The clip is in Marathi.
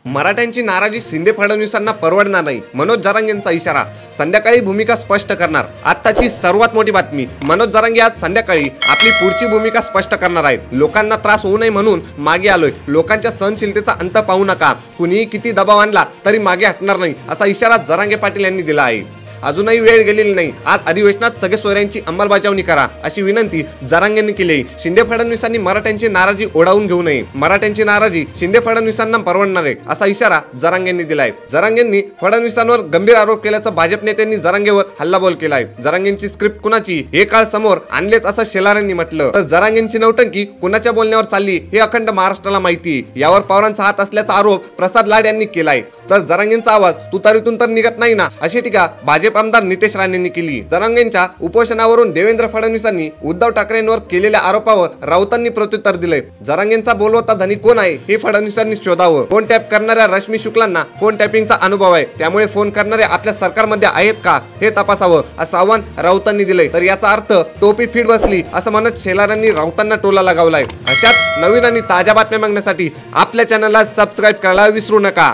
मराठ्यांची नाराजी शिंदे फडणवीसांना परवडणार नाही, मनोज जरांगेंचा इशारा। संध्याकाळी भूमिका स्पष्ट करणार। आताची सर्वात मोठी बातमी, मनोज जरांगे आज संध्याकाळी आपली पुढची भूमिका स्पष्ट करणार आहेत। लोकांना त्रास होऊ नये म्हणून मागे आलोय, लोकांच्या सहनशीलतेचा अंत पाहू नका, कुणीही किती दबाव आणला तरी मागे हटणार नाही, असा इशारा जरांगे पाटील यांनी दिला आहे। अजूनही वेळ गेलेली नाही, आज अधिवेशनात सगळे सोयऱ्यांची अंमलबजावणी करा, अशी विनंती जरांगेंनी केली। शिंदे फडणवीसांनी मराठ्यांची नाराजी ओढावून घेऊ नये, मराठ्यांची नाराजी शिंदे फडणवीसांना परवडणार आहे, असा इशारा जरांगेंनी दिलाय। जरांगेंनी फडणवीसांवर गंभीर आरोप केल्याचं भाजप नेत्यांनी जरांगेवर हल्लाबोल केलाय। जरांगेंची स्क्रिप्ट कुणाची हे काळ समोर आणलेच असं शेलारांनी म्हटलं। तर जरांगेंची नौटंकी कुणाच्या बोलण्यावर चालली हे अखंड महाराष्ट्राला माहिती, यावर पवारांचा हात असल्याचा आरोप प्रसाद लाड यांनी केलाय। तर जरांगेंचा आवाज तुतारीतून तर निघत नाही ना, अशी टीका भाजप आमदार नितेश राणेंनी केली। जरांगेंच्या उपोषणावरून देवेंद्र फडणवीसांनी उद्धव ठाकरेंवर केलेल्या आरोपावर राऊतांनी प्रत्युत्तर दिले। जरांगेंचा बोलवता धनी कोण आहे हे फडणवीसांनी शोधावं। फोन टॅप करणाऱ्या रश्मी शुक्लांना फोन टॅपिंगचा अनुभव आहे, त्यामुळे फोन करणारे आपल्या सरकारमध्ये आहेत का हे तपासावं, असं आव्हान राऊतांनी दिलंय। तर याचा अर्थ टोपी फिट बसली असं म्हणत शेलारांनी राऊतांना टोला लगावलाय। अशाच नवीन आणि ताज्या बातम्या बघण्यासाठी आपल्या चॅनलला सबस्क्राईब करायला विसरू नका।